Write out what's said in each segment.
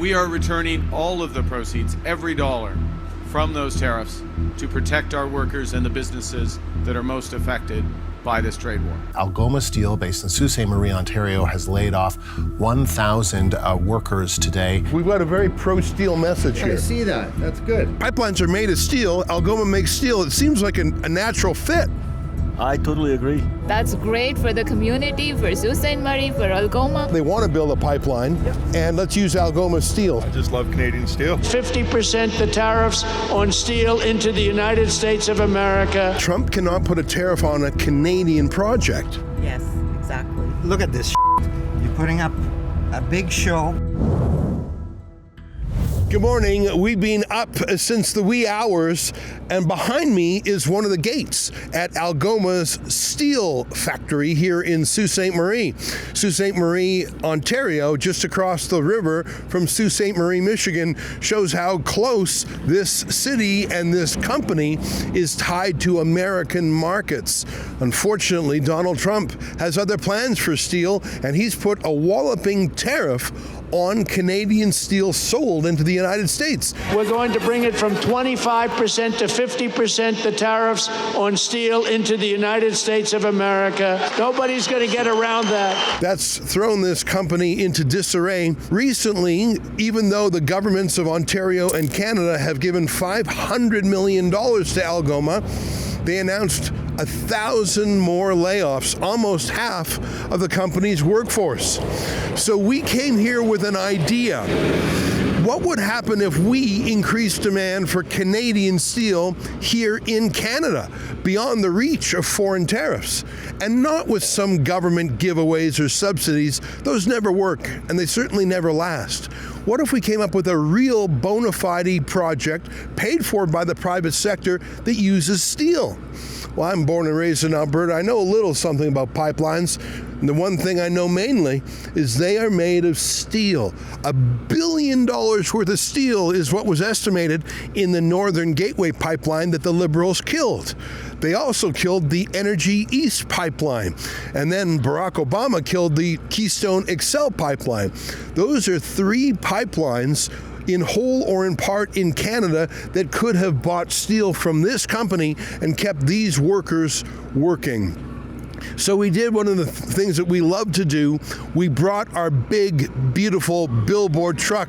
We are returning all of the proceeds, every dollar, from those tariffs to protect our workers and the businesses that are most affected by this trade war. Algoma Steel, based in Sault Ste. Marie, Ontario, has laid off 1,000 workers today. We've got a very pro-steel message here. I see that. That's good. Pipelines are made of steel. Algoma makes steel. It seems like a natural fit. I totally agree. That's great for the community, for Sault Ste. Marie, for Algoma. They want to build a pipeline, and let's use Algoma steel. I just love Canadian steel. 50% the tariffs on steel into the United States of America. Trump cannot put a tariff on a Canadian project. Yes, exactly. Look at this. You're putting up a big show. Good morning. We've been up since the wee hours, and behind me is one of the gates at Algoma's steel factory here in Sault Ste. Marie. Sault Ste. Marie, Ontario, just across the river from Sault Ste. Marie, Michigan, shows how close this city and this company is tied to American markets. Unfortunately, Donald Trump has other plans for steel, and he's put a walloping tariff on Canadian steel sold into the United States. We're going to bring it from 25% to 50% the tariffs on steel into the United States of America. Nobody's going to get around that. That's thrown this company into disarray. Recently, even though the governments of Ontario and Canada have given $500 million to Algoma, they announced 1,000 more layoffs, almost half of the company's workforce. So we came here with an idea. What would happen if we increased demand for Canadian steel here in Canada, beyond the reach of foreign tariffs? And not with some government giveaways or subsidies. Those never work, and they certainly never last. What if we came up with a real bona fide project paid for by the private sector that uses steel? Well, I'm born and raised in Alberta. I know a little something about pipelines. And the one thing I know mainly is they are made of steel. $1 billion worth of steel is what was estimated in the Northern Gateway pipeline that the Liberals killed. They also killed the Energy East pipeline. And then Barack Obama killed the Keystone XL pipeline. Those are 3 pipelines in whole or in part in Canada that could have bought steel from this company and kept these workers working. So we did one of the things that we love to do. We brought our big, beautiful billboard truck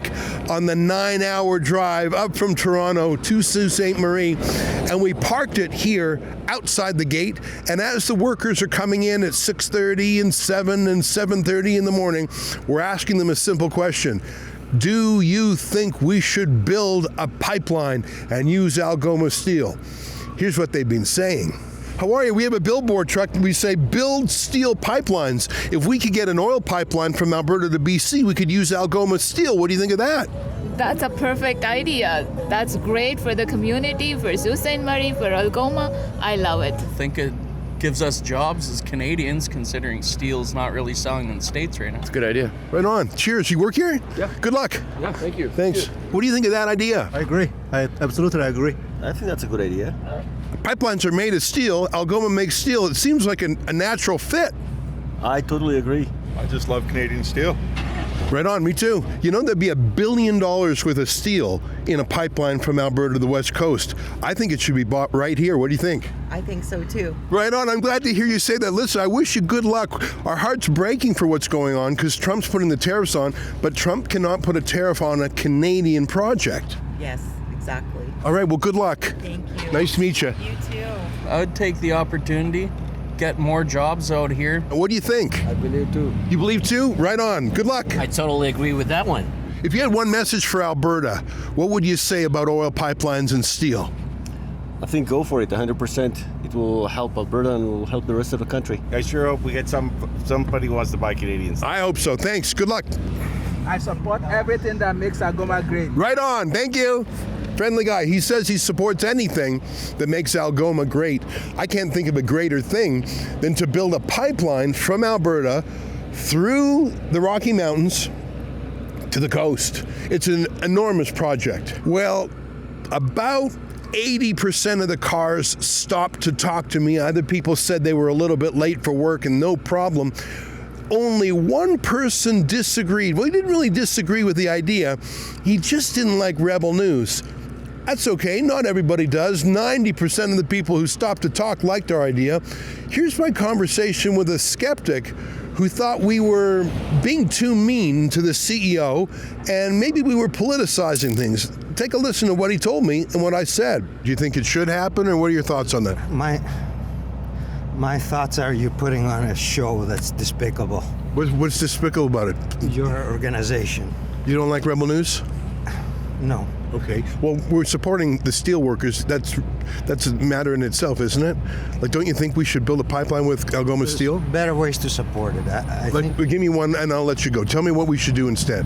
on the 9-hour drive up from Toronto to Sault Ste. Marie, and we parked it here outside the gate. And as the workers are coming in at 6:30 and 7 and 7:30 in the morning, we're asking them a simple question. Do you think we should build a pipeline and use Algoma steel? Here's what they've been saying. How are you? We have a billboard truck and we say, build steel pipelines. If we could get an oil pipeline from Alberta to BC, we could use Algoma steel. What do you think of that? That's a perfect idea. That's great for the community, for Sault Ste. Marie, for Algoma. I love it. I think it gives us jobs as Canadians, considering steel's not really selling in the States right now. It's a good idea. Right on. Cheers. You work here? Yeah. Good luck. Yeah, thank you. Thanks. What do you think of that idea? I agree. I absolutely agree. I think that's a good idea. Pipelines are made of steel. Algoma makes steel. It seems like a natural fit. I totally agree. I just love Canadian steel. Right on, me too. You know, there'd be $1 billion worth of steel in a pipeline from Alberta to the West Coast. I think it should be bought right here. What do you think? I think so too. Right on. I'm glad to hear you say that. Listen, I wish you good luck. Our heart's breaking for what's going on because Trump's putting the tariffs on, but Trump cannot put a tariff on a Canadian project. Yes, exactly. All right, well, good luck. Thank you. Nice to meet you. You too. I would take the opportunity, get more jobs out here. What do you think? I believe too. You believe too? Right on. Good luck. I totally agree with that one. If you had one message for Alberta, what would you say about oil pipelines and steel? I think go for it 100%. It will help Alberta and will help the rest of the country. I sure hope we get somebody who wants to buy Canadians. I hope so. Thanks. Good luck. I support everything that makes Algoma great. Right on. Thank you. Friendly guy. He says he supports anything that makes Algoma great. I can't think of a greater thing than to build a pipeline from Alberta through the Rocky Mountains to the coast. It's an enormous project. Well, about 80% of the cars stopped to talk to me. Other people said they were a little bit late for work and no problem. only one person disagreed. Well, he didn't really disagree with the idea. He just didn't like Rebel News. That's okay, not everybody does. 90% of the people who stopped to talk liked our idea. Here's my conversation with a skeptic who thought we were being too mean to the CEO and maybe we were politicizing things. Take a listen to what he told me and what I said. Do you think it should happen, or what are your thoughts on that? My thoughts are you're putting on a show that's despicable. What's despicable about it? Your organization. You don't like Rebel News? No. Okay. Well, we're supporting the steelworkers. That's a matter in itself, isn't it? Like, don't you think we should build a pipeline with Algoma Steel? Better ways to support it. I think Give me one, and I'll let you go. Tell me what we should do instead.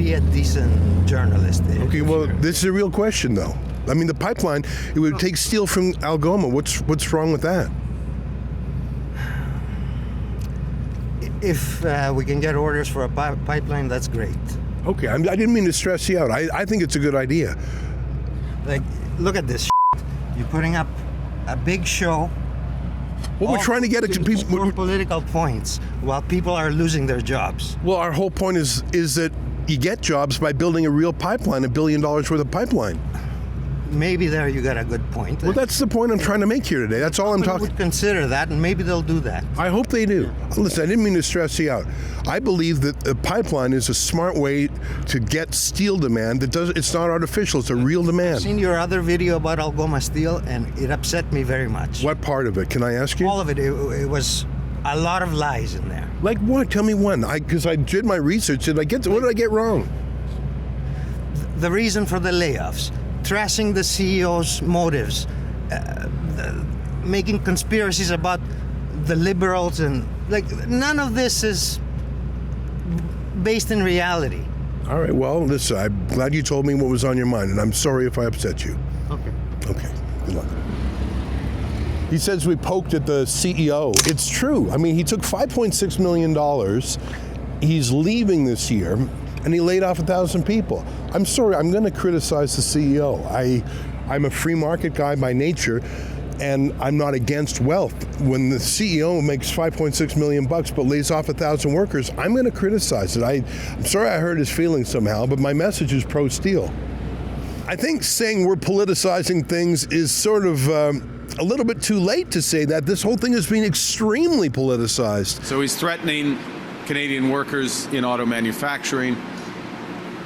be a decent journalist. Okay. Well, this is a real question, though. I mean, the pipeline, it would take steel from Algoma. What's wrong with that? If we can get orders for a pipeline, that's great. Okay, I didn't mean to stress you out. I think it's a good idea. Like, look at this. You're putting up a big show. Well, we're trying to get it to people. Score political points while people are losing their jobs. Well, our whole point is that you get jobs by building a real pipeline, $1 billion worth of pipeline. Maybe there you got a good point. Well, that's the point I'm trying to make here today. That's all I'm talking. Would consider that, and maybe they'll do that. I hope they do. Listen, I didn't mean to stress you out. I believe that a pipeline is a smart way to get steel demand. It's not artificial. It's a real demand. I've seen your other video about Algoma Steel, and it upset me very much. What part of it? Can I ask you? All of it. It was a lot of lies in there. Like what? Tell me one. Because I did my research. What did I get wrong? The reason for the layoffs. Trashing the CEO's motives, making conspiracies about the liberals, and like none of this is based in reality. All right, well, listen, I'm glad you told me what was on your mind, and I'm sorry if I upset you. Okay, good luck. He says we poked at the CEO. It's true. I mean, he took $5.6 million. He's leaving this year. And he laid off 1,000 people. I'm sorry, I'm going to criticize the CEO. I'm a free market guy by nature, and I'm not against wealth. When the CEO makes $5.6 million but lays off 1,000 workers, I'm going to criticize it. I'm sorry I hurt his feelings somehow, but my message is pro-steel. I think saying we're politicizing things is sort of a little bit too late to say that. This whole thing has been extremely politicized. So he's threatening Canadian workers in auto manufacturing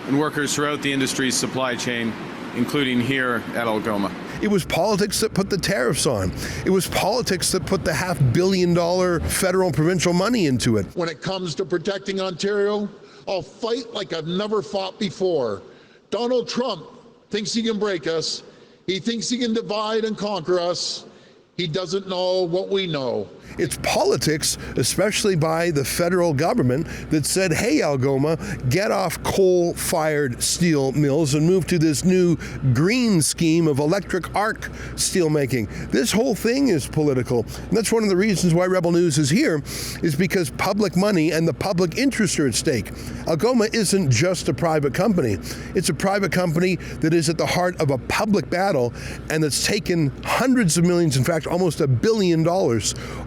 and workers throughout the industry's supply chain, including here at Algoma. It was politics that put the tariffs on. It was politics that put the $500 million federal and provincial money into it. When it comes to protecting Ontario, I'll fight like I've never fought before. Donald Trump thinks he can break us. He thinks he can divide and conquer us. He doesn't know what we know. It's politics, especially by the federal government, that said, hey, Algoma, get off coal-fired steel mills and move to this new green scheme of electric arc steelmaking. This whole thing is political. And that's one of the reasons why Rebel News is here, is because public money and the public interest are at stake. Algoma isn't just a private company. It's a private company that is at the heart of a public battle and that's taken hundreds of millions, in fact, almost $1 billion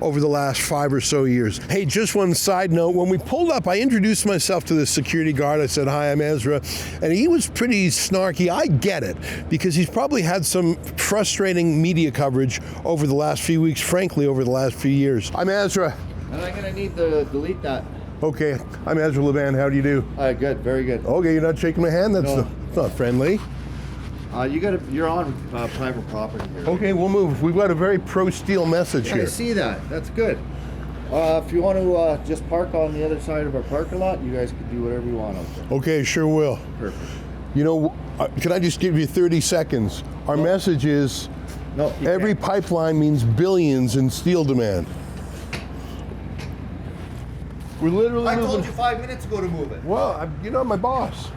over the last 5 or so years. Hey, just one side note. When we pulled up, I introduced myself to the security guard. I said, hi, I'm Ezra. And he was pretty snarky. I get it, because he's probably had some frustrating media coverage over the last few weeks, frankly, over the last few years. I'm Ezra. And I'm going to need to delete that. Okay, I'm Ezra Levant. How do you do? Good, very good. Okay, you're not shaking my hand? That's not friendly. You're on private property here. Okay, we'll move. We've got a very pro-steel message here. I see that. That's good. If you want to just park on the other side of our parking lot, you guys can do whatever you want out there. Okay, sure will. Perfect. You know, can I just give you 30 seconds? Our message is every pipeline means billions in steel demand. We're literally I told you 5 minutes ago to move it. Well, you're not my boss.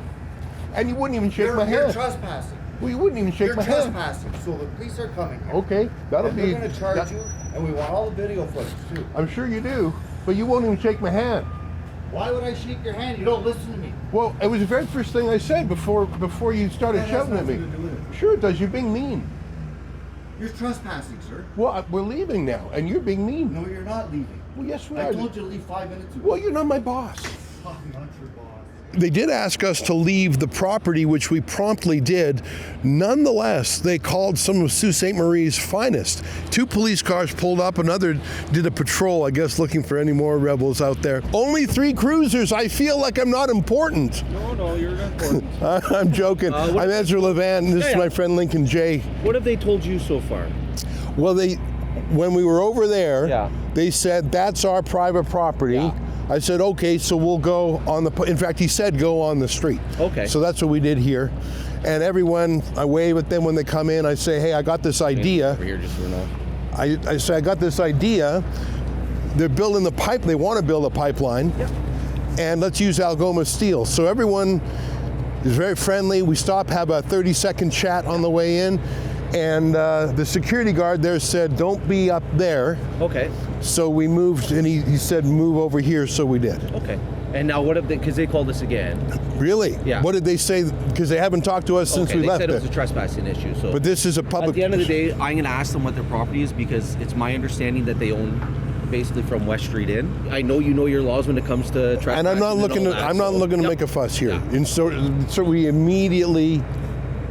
And you wouldn't even shake my hand. You're trespassing. Well, you wouldn't even shake my hand. You're trespassing, so the police are coming here. Okay, that'll be... We're going to charge you, and we want all the video footage, too. I'm sure you do, but you won't even shake my hand. Why would I shake your hand? You don't listen to me. Well, it was the very first thing I said before you started shouting at me. Sure it does. You're being mean. You're trespassing, sir. Well, we're leaving now, and you're being mean. No, you're not leaving. Well, yes, we I are. told you to leave 5 minutes ago. Well, you're not my boss. I'm not your boss. They did ask us to leave the property, which we promptly did. Nonetheless, they called some of Sault Ste. Marie's finest. 2 police cars pulled up, another did a patrol, I guess, looking for any more rebels out there. Only 3 cruisers. I feel like I'm not important. No, you're not important. I'm joking. I'm Ezra Levant, and this is my friend Lincoln J. What have they told you so far? Well, when we were over there, Yeah. they said, that's our private property. Yeah. I said, okay, so we'll go on in fact, he said go on the street. Okay. So that's what we did here. And everyone, I wave at them when they come in. I say, hey, I got this idea. Over here, just so we know. I say, I got this idea. They're building the pipe. They want to build a pipeline. Yep. And let's use Algoma steel. So everyone is very friendly. We stop, have a 30-second chat on the way in. And the security guard there said, don't be up there. Okay. So we moved, and he said, move over here, so we did. Okay. And now what have they, because they called us again. Really? Yeah. What did they say? Because they haven't talked to us since we they left said it there. was a trespassing issue. So But this is a public... at the end of the day, I'm going to ask them what their property is, because it's my understanding that they own basically from West Street in. I know you know your laws when it comes to trespassing. And I'm not looking to, I'm not looking to make a fuss here. And so we immediately,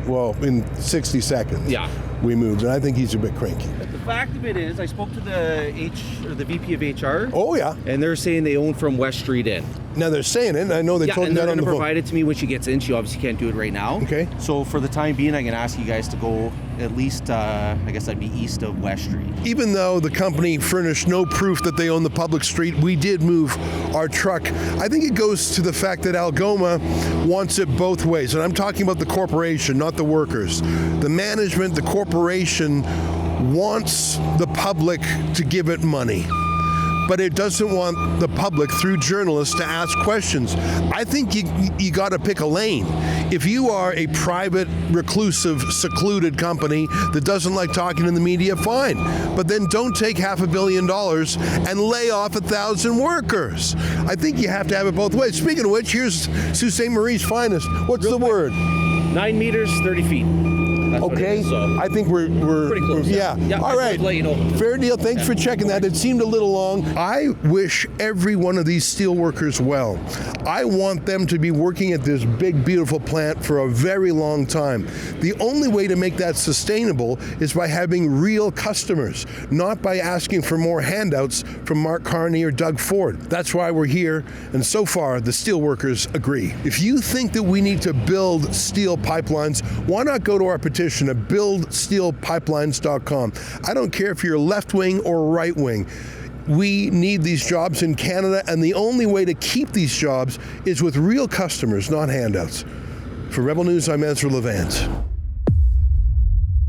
well, in 60 seconds, we moved. And I think he's a bit cranky. The fact of it is, I spoke to the VP of HR. Oh, yeah. And they're saying they own from West Street in. Now they're saying it. I know they told me that on the phone. Provide it to me when she gets in. She obviously can't do it right now. Okay. So for the time being, I'm going to ask you guys to go at least, I guess that'd be east of West Street. Even though the company furnished no proof that they own the public street, we did move our truck. I think it goes to the fact that Algoma wants it both ways. And I'm talking about the corporation, not the workers. The management, the corporation wants the public to give it money, but it doesn't want the public, through journalists, to ask questions. I think you got to pick a lane. If you are a private, reclusive, secluded company that doesn't like talking to the media, fine. But then don't take $500 million and lay off 1,000 workers. I think you have to have it both ways. Speaking of which, here's Sault Ste. Marie's finest. What's the word? 9 meters, 30 feet. That's okay, is, so. I think we're pretty close. Yeah. All right. Let you know. Fair deal. Thanks for checking that. It seemed a little long. I wish every one of these steel workers well. I want them to be working at this big, beautiful plant for a very long time. The only way to make that sustainable is by having real customers, not by asking for more handouts from Mark Carney or Doug Ford. That's why we're here, and so far, the steel workers agree. If you think that we need to build steel pipelines, why not go to our petition at buildsteelpipelines.com. I don't care if you're left-wing or right-wing. We need these jobs in Canada, and the only way to keep these jobs is with real customers, not handouts. For Rebel News, I'm Ezra Levant.